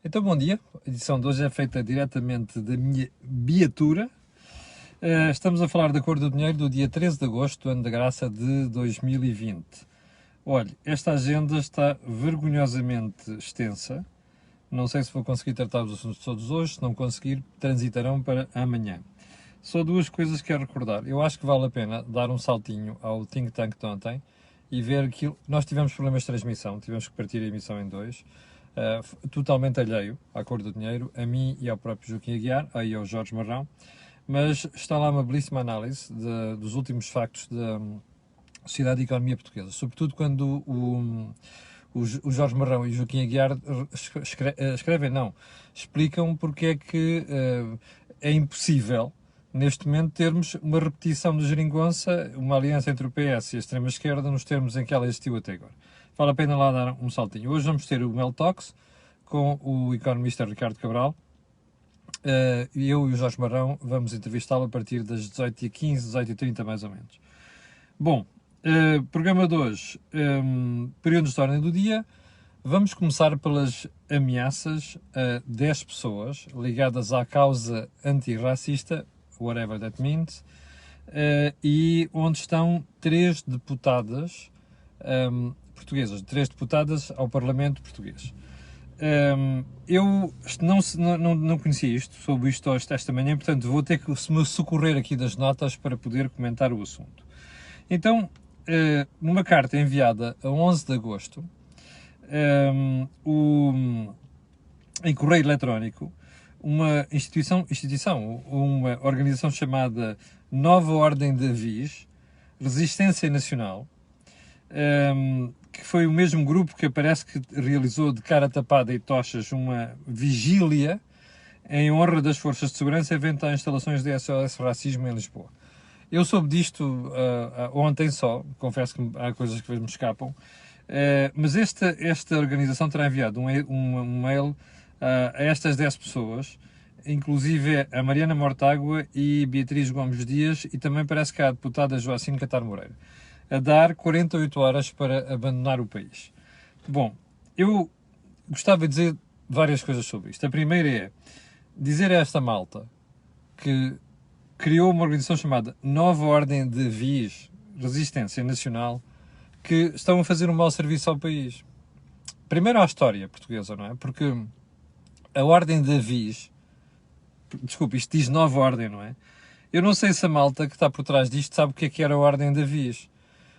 Então, bom dia. A edição de hoje é feita diretamente da minha viatura. Estamos a falar da cor do dinheiro do dia 13 de agosto, ano da graça de 2020. Olha, esta agenda está vergonhosamente extensa. Não sei se vou conseguir tratar os assuntos todos hoje. Se não conseguir, transitarão para amanhã. Só duas coisas que quero recordar. Eu acho que vale a pena dar um saltinho ao Think Tank de ontem e ver aquilo. Nós tivemos problemas de transmissão, tivemos que partir a emissão em dois. Totalmente alheio à cor do dinheiro, a mim e ao próprio Joaquim Aguiar, aí ao Jorge Marrão, mas está lá uma belíssima análise dos últimos factos da sociedade e economia portuguesa, sobretudo quando o Jorge Marrão e o Joaquim Aguiar explicam porque é que é impossível neste momento termos uma repetição de geringonça, uma aliança entre o PS e a extrema-esquerda nos termos em que ela existiu até agora. Vale a pena lá dar um saltinho. Hoje vamos ter o Mel Talks com o economista Ricardo Cabral. Eu e o Jorge Marrão vamos entrevistá-lo a partir das 18h15, 18h30 mais ou menos. Bom, programa de hoje, períodos de ordem do dia. Vamos começar pelas ameaças a 10 pessoas ligadas à causa antirracista, whatever that means, e onde estão 3 deputadas portuguesas, 3 deputadas ao Parlamento português. Eu não conhecia isto, soube isto esta manhã, portanto vou ter que me socorrer aqui das notas para poder comentar o assunto. Então, numa carta enviada a 11 de agosto, em correio eletrónico, uma uma organização chamada Nova Ordem de Avis, Resistência Nacional, que foi o mesmo grupo que parece que realizou de cara tapada e tochas uma vigília em honra das forças de segurança evento às instalações de SOS Racismo em Lisboa. Eu soube disto ontem só, confesso que há coisas que me escapam, mas esta organização terá enviado um mail a estas 10 pessoas, inclusive a Mariana Mortágua e Beatriz Gomes Dias, e também parece que há a deputada Joacine Catar Moreira, a dar 48 horas para abandonar o país. Bom, eu gostava de dizer várias coisas sobre isto. A primeira é dizer a esta malta que criou uma organização chamada Nova Ordem de Avis, Resistência Nacional, que estão a fazer um mau serviço ao país. Primeiro à história portuguesa, não é? Porque a Ordem de Avis, desculpe, isto diz Nova Ordem, não é? Eu não sei se a malta que está por trás disto sabe o que era a Ordem de Avis.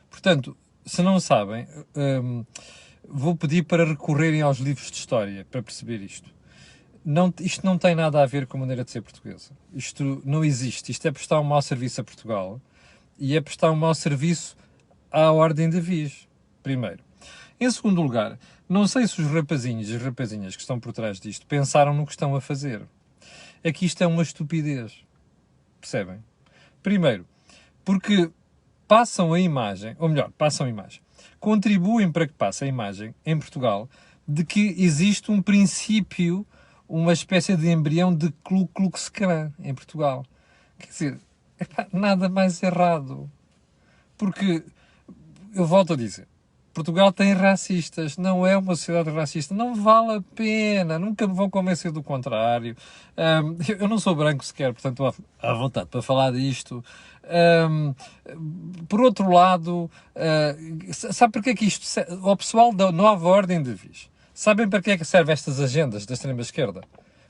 Portanto, se não sabem, vou pedir para recorrerem aos livros de história para perceber isto. Isto não tem nada a ver com a maneira de ser portuguesa. Isto não existe. Isto é prestar um mau serviço a Portugal e é prestar um mau serviço à Ordem de Avis, primeiro. Em segundo lugar, não sei se os rapazinhos e as rapazinhas que estão por trás disto pensaram no que estão a fazer. É que isto é uma estupidez. Percebem? Primeiro, porque passam a imagem, contribuem para que passe a imagem em Portugal de que existe um princípio, uma espécie de embrião de Ku Klux Klan em Portugal. Quer dizer, nada mais errado. Porque, eu volto a dizer, Portugal tem racistas, não é uma sociedade racista, não vale a pena, nunca me vão convencer do contrário. Eu não sou branco sequer, portanto estou à vontade para falar disto. Por outro lado, sabe porque é que isto, o pessoal da Nova Ordem de Avis, sabem para que é que servem estas agendas da extrema-esquerda?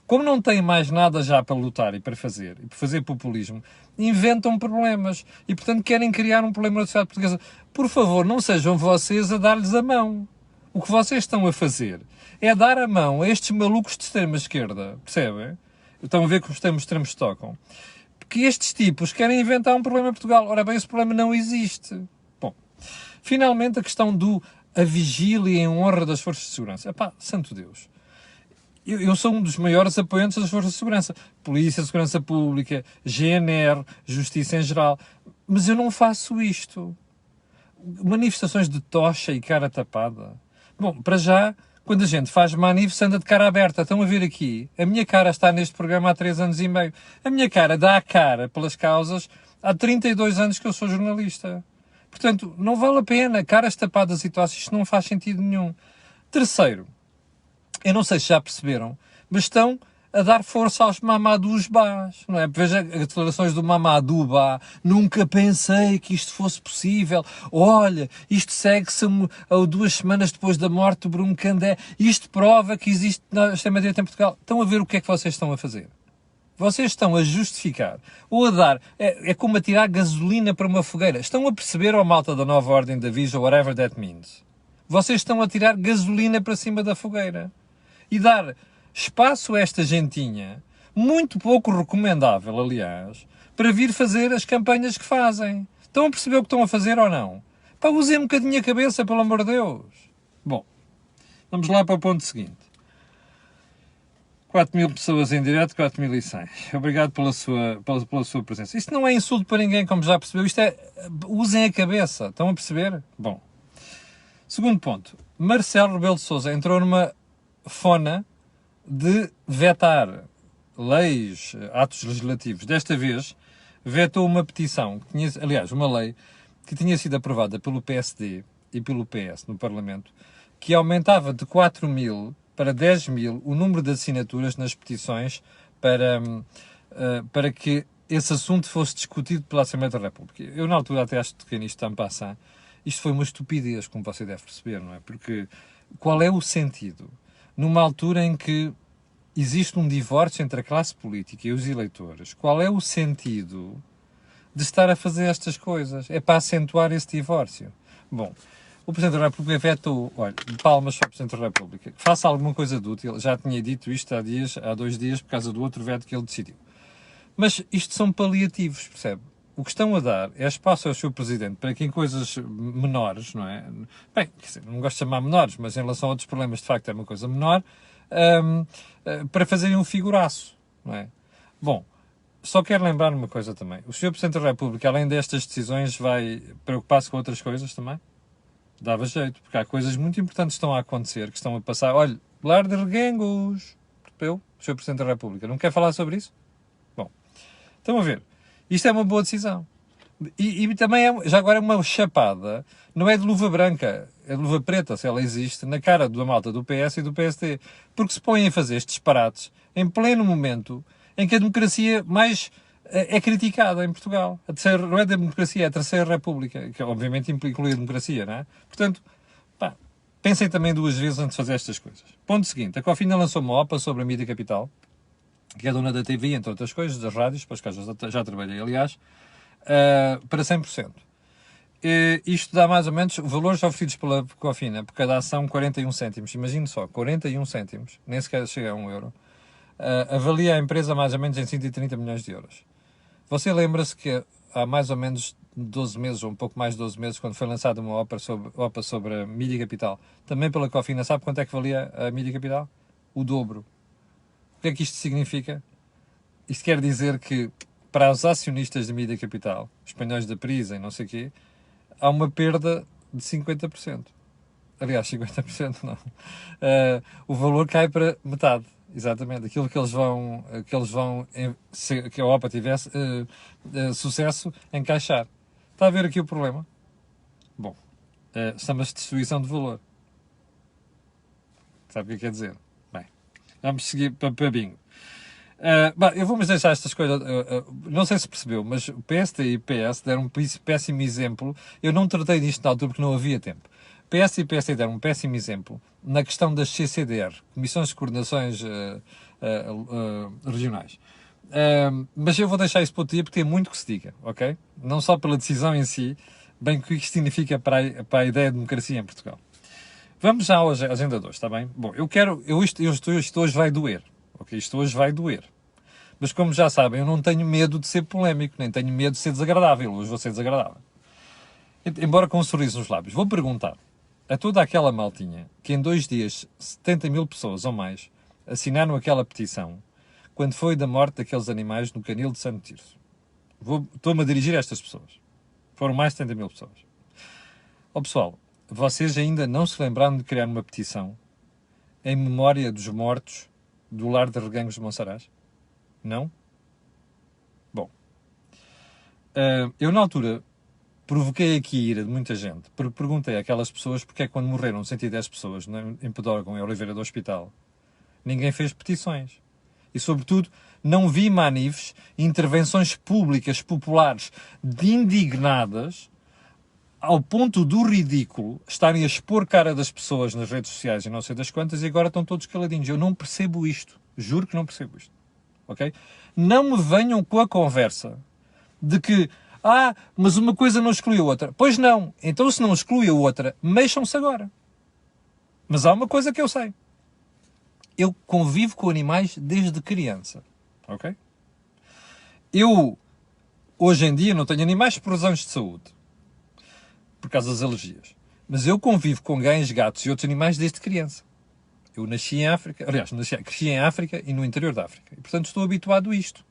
Como não têm mais nada já para lutar e para fazer populismo, inventam problemas e, portanto, querem criar um problema na sociedade portuguesa. Por favor, não sejam vocês a dar-lhes a mão. O que vocês estão a fazer é dar a mão a estes malucos de extrema-esquerda, percebem? Estão a ver como os extremos tocam. Porque estes tipos querem inventar um problema em Portugal. Ora bem, esse problema não existe. Bom, finalmente a questão a vigília em honra das forças de segurança. Epá, santo Deus. Eu sou um dos maiores apoiantes das forças de segurança. Polícia, Segurança Pública, GNR, Justiça em geral. Mas eu não faço isto. Manifestações de tocha e cara tapada. Bom, para já, quando a gente faz manifestação, anda de cara aberta. Estão a ver aqui. A minha cara está neste programa há 3 anos e meio. A minha cara dá a cara pelas causas há 32 anos que eu sou jornalista. Portanto, não vale a pena. Caras tapadas e tochas, isto não faz sentido nenhum. Terceiro, Eu não sei se já perceberam, mas estão a dar força aos Mamadous Bás, não é? Veja as declarações do Mamadou Ba. Nunca pensei que isto fosse possível. Olha, isto segue-se a 2 semanas depois da morte do Bruno Candé. Isto prova que existe na extrema-direita em Portugal. Estão a ver o que é que vocês estão a fazer? Vocês estão a justificar ou a dar, é como a tirar gasolina para uma fogueira. Estão a perceber, ó malta da nova ordem da Visa, ou whatever that means. Vocês estão a tirar gasolina para cima da fogueira. E dar espaço a esta gentinha, muito pouco recomendável, aliás, para vir fazer as campanhas que fazem. Estão a perceber o que estão a fazer ou não? Pá, usem um bocadinho a cabeça, pelo amor de Deus. Bom, vamos lá para o ponto seguinte. 4.000 pessoas em direto, 4.100. Obrigado pela sua presença. Isto não é insulto para ninguém, como já percebeu. Isto é, usem a cabeça. Estão a perceber? Bom. Segundo ponto. Marcelo Rebelo de Sousa entrou numa fona de vetar leis, atos legislativos. Desta vez, vetou uma petição, aliás, uma lei que tinha sido aprovada pelo PSD e pelo PS no Parlamento, que aumentava de 4.000 para 10.000 o número de assinaturas nas petições para que esse assunto fosse discutido pela Assembleia da República. Eu, na altura, até acho que toquei nisto en passant. Isto foi uma estupidez, como você deve perceber, não é? Porque qual é o sentido? Numa altura em que existe um divórcio entre a classe política e os eleitores, qual é o sentido de estar a fazer estas coisas? É para acentuar esse divórcio. Bom, o Presidente da República vetou, olha, palmas para o Presidente da República, que faça alguma coisa de útil. Já tinha dito isto há 2 dias, por causa do outro veto que ele decidiu. Mas isto são paliativos, percebe? O que estão a dar é espaço ao seu Presidente para que em coisas menores, não é? Bem, não gosto de chamar menores, mas em relação a outros problemas, de facto, é uma coisa menor, para fazerem um figuraço, não é? Bom, só quero lembrar uma coisa também. O Sr. Presidente da República, além destas decisões, vai preocupar-se com outras coisas também? Dava jeito, porque há coisas muito importantes que estão a acontecer, que estão a passar. Olha, lar de reguengos, o Sr. Presidente da República, não quer falar sobre isso? Bom, estão a ver. Isto é uma boa decisão. E também, já agora, é uma chapada, não é de luva branca, é de luva preta, se ela existe, na cara da malta do PS e do PSD. Porque se põem a fazer estes disparates em pleno momento em que a democracia mais é criticada em Portugal. Não é a democracia, é a Terceira República, que obviamente inclui a democracia, não é? Portanto, pá, pensem também 2 vezes antes de fazer estas coisas. Ponto seguinte, a Cofina lançou uma OPA sobre a Mídia Capital, que é dona da TV, entre outras coisas, das rádios, para as quais já trabalhei, aliás, para 100%. Isto dá mais ou menos valores oferecidos pela Cofina, por cada ação, 41 cêntimos. Imagine só, 41 cêntimos, nem sequer chega a 1 euro. Avalia a empresa mais ou menos em 130 milhões de euros. Você lembra-se que há mais ou menos 12 meses, ou um pouco mais de 12 meses, quando foi lançada uma OPA sobre a Mídia Capital, também pela Cofina, sabe quanto é que valia a Mídia Capital? O dobro. O que é que isto significa? Isto quer dizer que, para os acionistas da Mídia Capital, espanhóis da Prisa e não sei o quê, há uma perda de 50%. Aliás, 50% não. O valor cai para metade. Exatamente. Aquilo que eles vão que a OPA tivesse sucesso, encaixar. Está a ver aqui o problema? Bom, chama-se destruição de valor. Sabe o que quer dizer? Bem, vamos seguir para bingo. Eu vou-me deixar estas coisas. Não sei se percebeu, mas o PSD e o PS deram um péssimo exemplo. Eu não tratei disto na altura porque não havia tempo. PS e PSD deram um péssimo exemplo na questão das CCDR, Comissões de Coordenações Regionais. Mas eu vou deixar isso para outro dia porque tem muito que se diga, ok? Não só pela decisão em si, bem o que isto significa para a ideia de democracia em Portugal. Vamos já à agenda 2, está bem? Bom, isto hoje vai doer. Ok, isto hoje vai doer. Mas como já sabem, eu não tenho medo de ser polémico, nem tenho medo de ser desagradável. Hoje vou ser desagradável. Embora com um sorriso nos lábios. Vou perguntar a toda aquela maltinha que em 2 dias 70.000 pessoas ou mais assinaram aquela petição quando foi da morte daqueles animais no canil de Santo Tirso. Estou-me a dirigir a estas pessoas. Foram mais de 70.000 pessoas. Pessoal, vocês ainda não se lembraram de criar uma petição em memória dos mortos do lar de reguengos de Monsaraz? Não? Bom, eu na altura provoquei aqui a ira de muita gente, porque perguntei àquelas pessoas porque é que quando morreram 110 pessoas em Pedrógão, em Oliveira do Hospital, Ninguém fez petições. E, sobretudo, não vi manifes, intervenções públicas, populares, de indignadas, ao ponto do ridículo, estarem a expor cara das pessoas nas redes sociais e não sei das quantas, e agora estão todos caladinhos. Eu não percebo isto. Juro que não percebo isto. Ok? Não me venham com a conversa de que, mas uma coisa não exclui a outra. Pois não. Então, se não exclui a outra, mexam-se agora. Mas há uma coisa que eu sei. Eu convivo com animais desde criança. Ok? Eu, hoje em dia, não tenho animais por razões de saúde. Por causa das alergias. Mas eu convivo com cães, gatos e outros animais desde criança. Eu nasci em África, aliás, cresci em África e no interior da África. E, portanto, estou habituado a isto.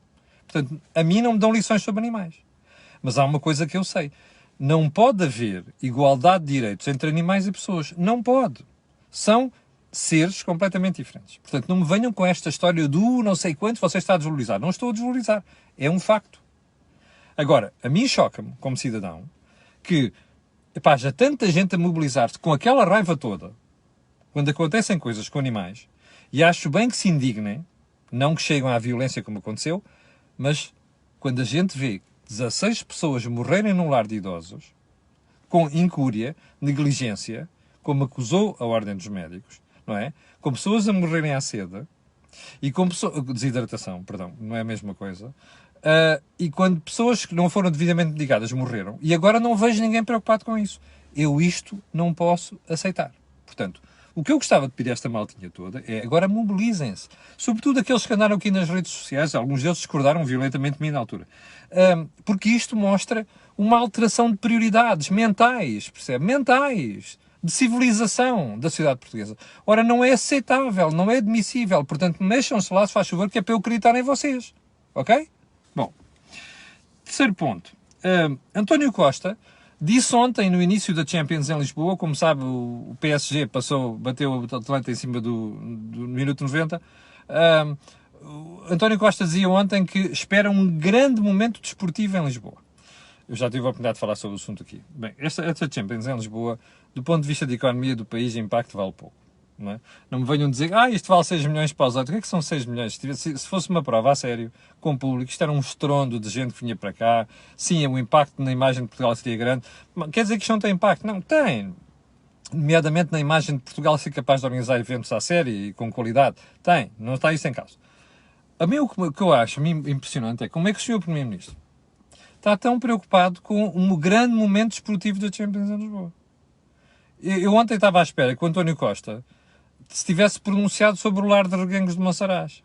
Portanto, a mim não me dão lições sobre animais. Mas há uma coisa que eu sei. Não pode haver igualdade de direitos entre animais e pessoas. Não pode. São seres completamente diferentes. Portanto, não me venham com esta história do não sei quanto você está a desvalorizar. Não estou a desvalorizar. É um facto. Agora, a mim choca-me, como cidadão, que já tanta gente a mobilizar-se com aquela raiva toda, quando acontecem coisas com animais, e acho bem que se indignem, não que cheguem à violência como aconteceu, mas quando a gente vê 16 pessoas morrerem num lar de idosos, com incúria, negligência, como acusou a Ordem dos Médicos, não é? Com pessoas a morrerem à sede, e com desidratação, perdão, não é a mesma coisa, e quando pessoas que não foram devidamente medicadas morreram, e agora não vejo ninguém preocupado com isso. Eu isto não posso aceitar. Portanto, o que eu gostava de pedir a esta maltinha toda é, agora mobilizem-se. Sobretudo aqueles que andaram aqui nas redes sociais, alguns deles discordaram violentamente de mim na altura. Porque isto mostra uma alteração de prioridades mentais, percebe? Mentais, de civilização da sociedade portuguesa. Ora, não é aceitável, não é admissível. Portanto, mexam-se lá, se faz favor, que é para eu acreditar em vocês. Ok? Bom, terceiro ponto. António Costa disse ontem, no início da Champions em Lisboa, como sabe, o PSG bateu o Atlanta em cima do minuto 90. António Costa dizia ontem que espera um grande momento desportivo em Lisboa. Eu já tive a oportunidade de falar sobre o assunto aqui. Bem, esta Champions em Lisboa, do ponto de vista da economia do país, impacto vale pouco. Não é? Não me venham dizer, isto vale 6 milhões para os outros. O que é que são 6 milhões? Se fosse uma prova a sério, com público, isto era um estrondo de gente que vinha para cá. Sim, o impacto na imagem de Portugal seria grande. Mas quer dizer que isto não tem impacto? Não, tem. Nomeadamente na imagem de Portugal ser capaz de organizar eventos à série e com qualidade. Tem. Não está isso em causa. A mim, o que eu acho impressionante é como é que o Sr. Primeiro-Ministro está tão preocupado com um grande momento desportivo da Champions em Lisboa. Eu ontem estava à espera que o António Costa se tivesse pronunciado sobre o lar de Reguengos de Monsaraz.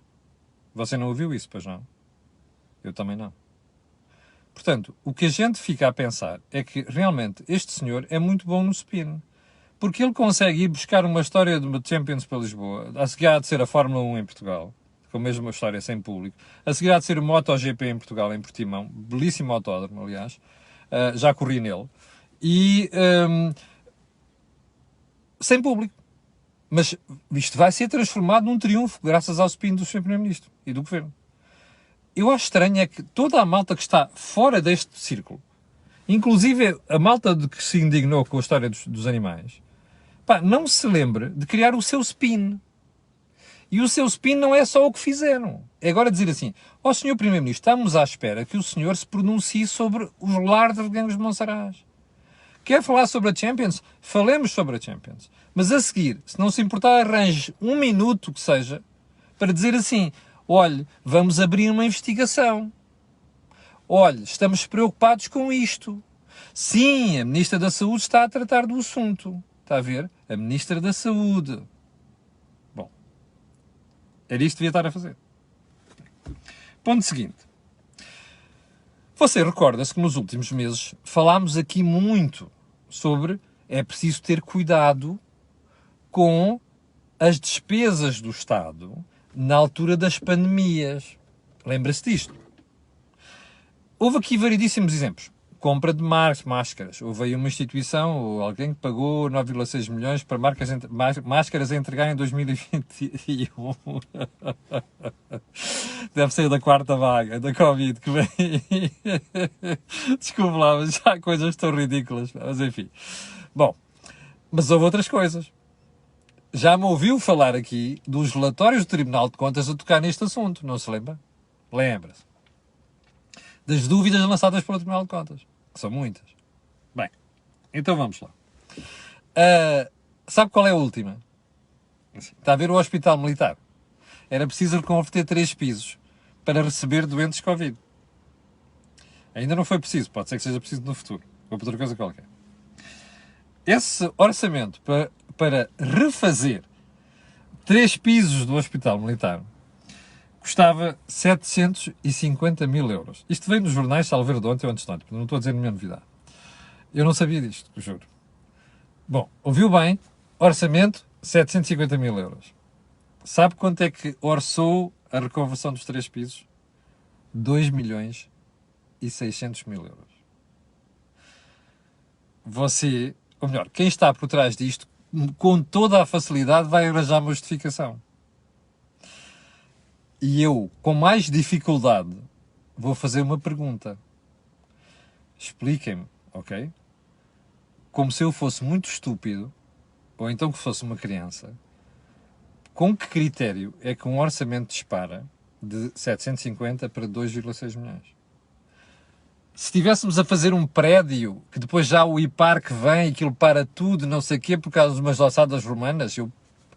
Você não ouviu isso, pois não? Eu também não. Portanto, o que a gente fica a pensar é que, realmente, este senhor é muito bom no spin. Porque ele consegue ir buscar uma história de uma Champions para Lisboa, a seguir há de ser a Fórmula 1 em Portugal, com a mesma história sem público, a seguir há de ser o MotoGP em Portugal, em Portimão, belíssimo autódromo, aliás, já corri nele, e sem público. Mas isto vai ser transformado num triunfo, graças ao spin do Sr. Primeiro-Ministro e do Governo. Eu acho estranho é que toda a malta que está fora deste círculo, inclusive a malta de que se indignou com a história dos animais, não se lembre de criar o seu spin. E o seu spin não é só o que fizeram. É agora dizer assim, Sr. Primeiro-Ministro, estamos à espera que o senhor se pronuncie sobre os lar de Reguengos de Monsaraz. Quer falar sobre a Champions? Falemos sobre a Champions. Mas a seguir, se não se importar, arranje um minuto que seja para dizer assim, olhe, vamos abrir uma investigação. Olhe, estamos preocupados com isto. Sim, a Ministra da Saúde está a tratar do assunto. Está a ver? A Ministra da Saúde. Bom, era isto que devia estar a fazer. Ponto seguinte. Você recorda-se que nos últimos meses falámos aqui muito sobre é preciso ter cuidado com as despesas do Estado na altura das pandemias. Lembra-se disto? Houve aqui variedíssimos exemplos. Compra de máscaras. Houve aí uma instituição ou alguém que pagou 9,6 milhões para máscaras a entregar em 2021. Deve ser da quarta vaga da Covid que vem. Desculpe lá, mas já há coisas tão ridículas. Mas enfim. Bom, mas houve outras coisas. já me ouviu falar aqui dos relatórios do Tribunal de Contas a tocar neste assunto, não se lembra? Lembra-se. Das dúvidas lançadas pelo Tribunal de Contas, que são muitas. Bem, então vamos lá. Sabe qual é a última? Está a ver o Hospital Militar. Era preciso reconverter 3 pisos para receber doentes Covid. Ainda não foi preciso, pode ser que seja preciso no futuro, ou para outra coisa qualquer. Esse orçamento para refazer 3 pisos do Hospital Militar custava 750 mil euros. Isto veio nos jornais, salvo ver de ontem ou antes de ontem, não estou a dizer nenhuma novidade. Eu não sabia disto, juro. Bom, ouviu bem, orçamento 750 mil euros. Sabe quanto é que orçou a reconversão dos 3 pisos? 2 milhões e 600 mil euros. Você, ou melhor, quem está por trás disto, com toda a facilidade vai arranjar uma justificação. E eu, com mais dificuldade, vou fazer uma pergunta. Expliquem-me, ok? Como se eu fosse muito estúpido, ou então que fosse uma criança, com que critério é que um orçamento dispara de 750 para 2,6 milhões? Se estivéssemos a fazer um prédio, que depois já o IPAR que vem e aquilo para tudo, não sei o quê, por causa de umas ossadas romanas,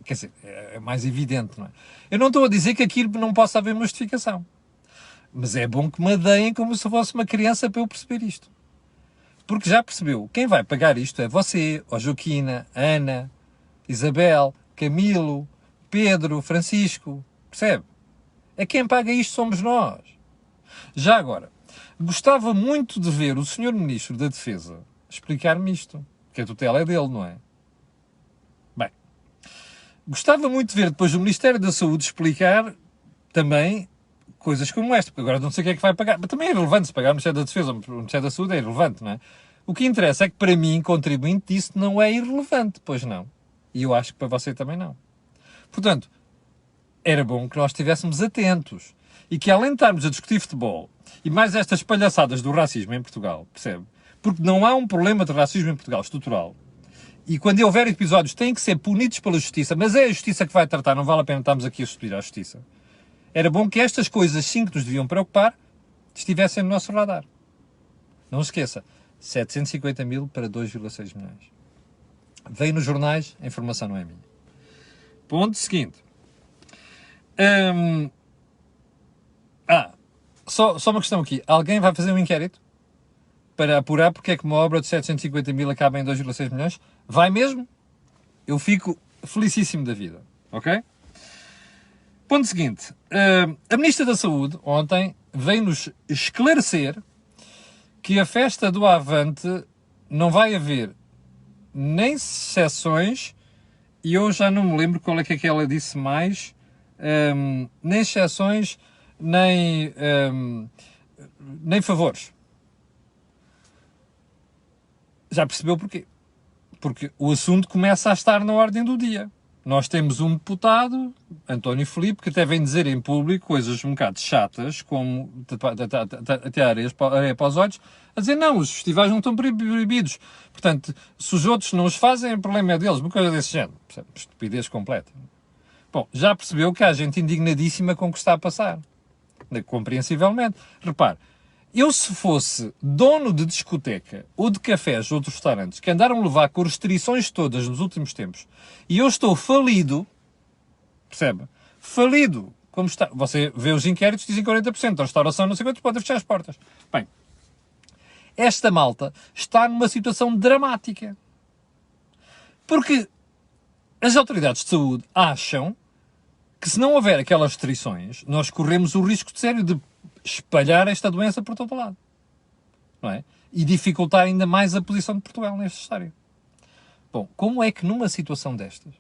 quer dizer, é mais evidente, não é? Eu não estou a dizer que aquilo não possa haver uma justificação. Mas é bom que me deem como se fosse uma criança para eu perceber isto. Porque já percebeu, quem vai pagar isto é você, ó Joaquina, Ana, Isabel, Camilo, Pedro, Francisco, percebe? É quem paga isto somos nós. Já agora, gostava muito de ver o Sr. Ministro da Defesa explicar-me isto, que a tutela é dele, não é? Bem, gostava muito de ver depois o Ministério da Saúde explicar também coisas como esta, porque agora não sei o que é que vai pagar. Mas também é irrelevante se pagar o Ministério da Defesa ou o Ministério da Saúde, é irrelevante, não é? O que interessa é que para mim, contribuinte, isso não é irrelevante, pois não. E eu acho que para você também não. Portanto, era bom que nós estivéssemos atentos e que além de estarmos a discutir futebol e mais estas palhaçadas do racismo em Portugal, percebe? Porque não há um problema de racismo em Portugal estrutural. E quando houver episódios têm que ser punidos pela justiça, mas é a justiça que vai tratar, não vale a pena estarmos aqui a subir à justiça. Era bom que estas coisas, sim, que nos deviam preocupar, estivessem no nosso radar. Não se esqueça, 750 mil para 2,6 milhões. Veio nos jornais, a informação não é minha. Ponto seguinte. Só uma questão aqui. Alguém vai fazer um inquérito para apurar porque é que uma obra de 750 mil acaba em 2,6 milhões? Vai mesmo? Eu fico felicíssimo da vida. Ok? Ponto seguinte. A Ministra da Saúde, ontem, veio-nos esclarecer que a festa do Avante não vai haver nem exceções, e eu já não me lembro qual é que ela disse mais, nem exceções, nem favores. Já percebeu porquê? Porque o assunto começa a estar na ordem do dia. Nós temos um deputado, António Filipe, que até vem dizer em público coisas um bocado chatas, como até areia para os olhos, a dizer não, os festivais não estão proibidos. Portanto, se os outros não os fazem, o problema é deles. Uma coisa desse género. Estupidez completa. Bom, já percebeu que há gente indignadíssima com o que está a passar. Compreensivelmente. Repare, eu se fosse dono de discoteca ou de cafés ou de restaurantes que andaram a levar com restrições todas nos últimos tempos e eu estou falido, percebe? Falido. Como está? Você vê os inquéritos, dizem 40%, a restauração não sei quantos, pode fechar as portas. Bem, esta malta está numa situação dramática. Porque as autoridades de saúde acham que se não houver aquelas restrições, nós corremos o risco de sério de espalhar esta doença por todo o lado. Não é? E dificultar ainda mais a posição de Portugal nesta história. Bom, como é que numa situação destas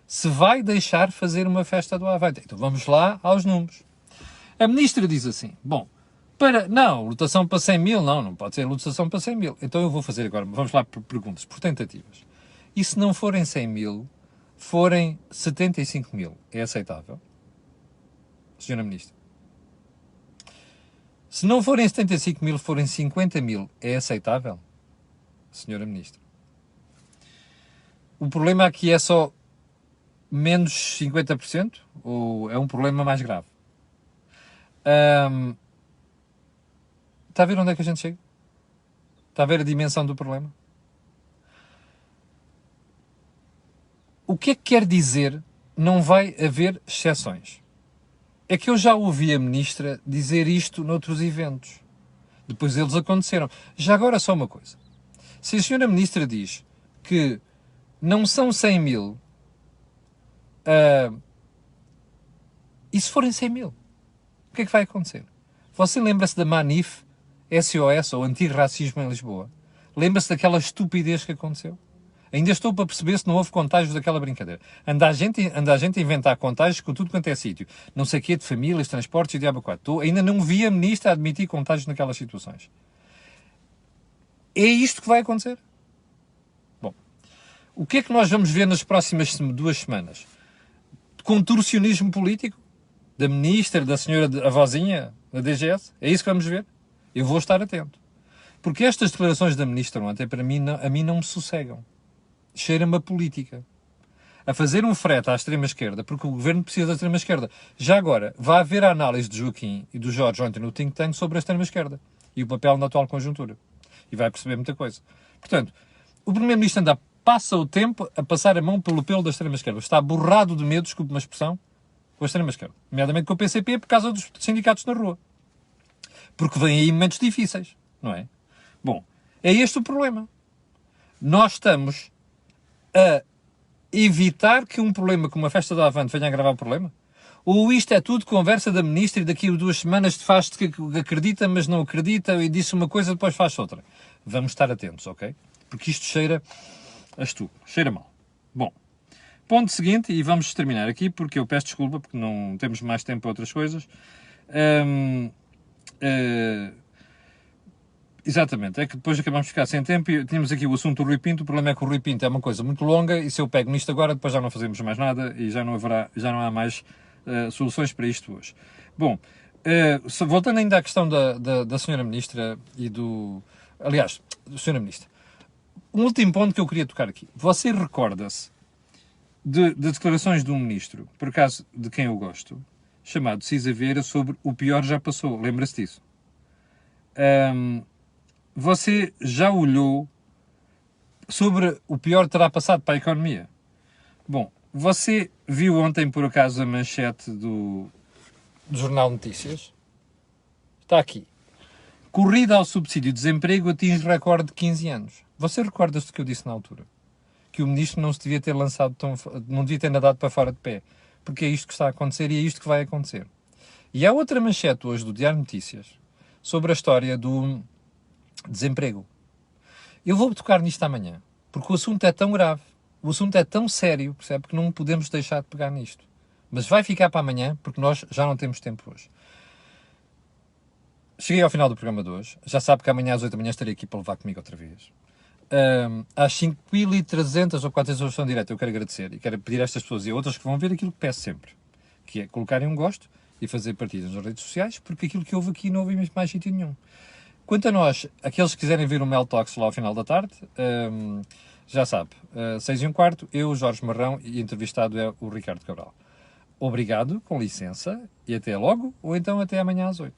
se vai deixar fazer uma festa do Avante? Então vamos lá aos números. A ministra diz assim, bom, lotação para 100 mil, não pode ser lotação para 100 mil. Então eu vou fazer agora, vamos lá por perguntas, por tentativas. E se não forem 100 mil, forem 75 mil, é aceitável? Senhora Ministra. Se não forem 75 mil, forem 50 mil, é aceitável? Senhora Ministra. O problema aqui é só menos 50% ou é um problema mais grave? Está a ver onde é que a gente chega? Está a ver a dimensão do problema? O que é que quer dizer não vai haver exceções? É que eu já ouvi a ministra dizer isto noutros eventos. Depois eles aconteceram. Já agora só uma coisa. Se a senhora ministra diz que não são 100 mil, e se forem 100 mil, o que é que vai acontecer? Você lembra-se da Manif SOS, ou Antirracismo em Lisboa? Lembra-se daquela estupidez que aconteceu? Ainda estou para perceber se não houve contágios daquela brincadeira. Anda a gente a inventar contágios com tudo quanto é sítio. Não sei o quê, de famílias, transportes e diabo 4. Ainda não vi a ministra admitir contágios naquelas situações. É isto que vai acontecer? Bom, o que é que nós vamos ver nas próximas 2 semanas? Contorcionismo político? Da ministra, da senhora avózinha, da DGS? É isso que vamos ver? Eu vou estar atento. Porque estas declarações da ministra ontem, para mim, a mim não me sossegam. Cheira-me a política. A fazer um frete à extrema-esquerda, porque o governo precisa da extrema-esquerda. Já agora, vai haver a análise de Joaquim e do Jorge ontem no think tank sobre a extrema-esquerda e o papel na atual conjuntura. E vai perceber muita coisa. Portanto, o primeiro-ministro passa o tempo a passar a mão pelo pelo da extrema-esquerda. Está borrado de medo, desculpe uma expressão, com a extrema-esquerda. Nomeadamente com o PCP, por causa dos sindicatos na rua. Porque vêm aí momentos difíceis, não é? Bom, é este o problema. Nós estamos a evitar que um problema como a festa do Avante venha a agravar o problema? Ou isto é tudo conversa da ministra e daqui a 2 semanas faz-te que acredita, mas não acredita e disse uma coisa depois faz outra? Vamos estar atentos, ok? Porque isto cheira a estupro, cheira mal. Bom, ponto seguinte, e vamos terminar aqui porque eu peço desculpa porque não temos mais tempo para outras coisas. Exatamente, é que depois acabamos de ficar sem tempo e tínhamos aqui o assunto do Rui Pinto. O problema é que o Rui Pinto é uma coisa muito longa e se eu pego nisto agora, depois já não fazemos mais nada e já não há mais soluções para isto hoje. Bom, voltando ainda à questão da senhora Ministra e do... Aliás, da senhora Ministra. Um último ponto que eu queria tocar aqui. Você recorda-se de declarações de um ministro, por acaso de quem eu gosto, chamado Cisa Vieira, sobre o pior já passou. Lembra-se disso? Você já olhou sobre o pior terá passado para a economia? Bom, você viu ontem, por acaso, a manchete do Jornal Notícias? Está aqui. Corrida ao subsídio de desemprego atinge recorde de 15 anos. Você recorda-se do que eu disse na altura? Que o ministro não se devia ter lançado não devia ter nadado para fora de pé. Porque é isto que está a acontecer e é isto que vai acontecer. E há outra manchete hoje do Diário Notícias sobre a história do desemprego. Eu vou tocar nisto amanhã, porque o assunto é tão grave, o assunto é tão sério, percebe, que não podemos deixar de pegar nisto. Mas vai ficar para amanhã, porque nós já não temos tempo hoje. Cheguei ao final do programa de hoje, já sabe que amanhã às 8 da manhã estarei aqui para levar comigo outra vez. Às 5.300 ou 400 estão direto, eu quero agradecer e quero pedir a estas pessoas e a outras que vão ver aquilo que peço sempre, que é colocarem um gosto e fazer partidas nas redes sociais, porque aquilo que houve aqui não houve mais sítio nenhum. Quanto a nós, aqueles que quiserem ver o Mel Talks lá ao final da tarde, já sabe, 6h15, eu, Jorge Marrão, e entrevistado é o Ricardo Cabral. Obrigado, com licença, e até logo, ou então até amanhã às 8.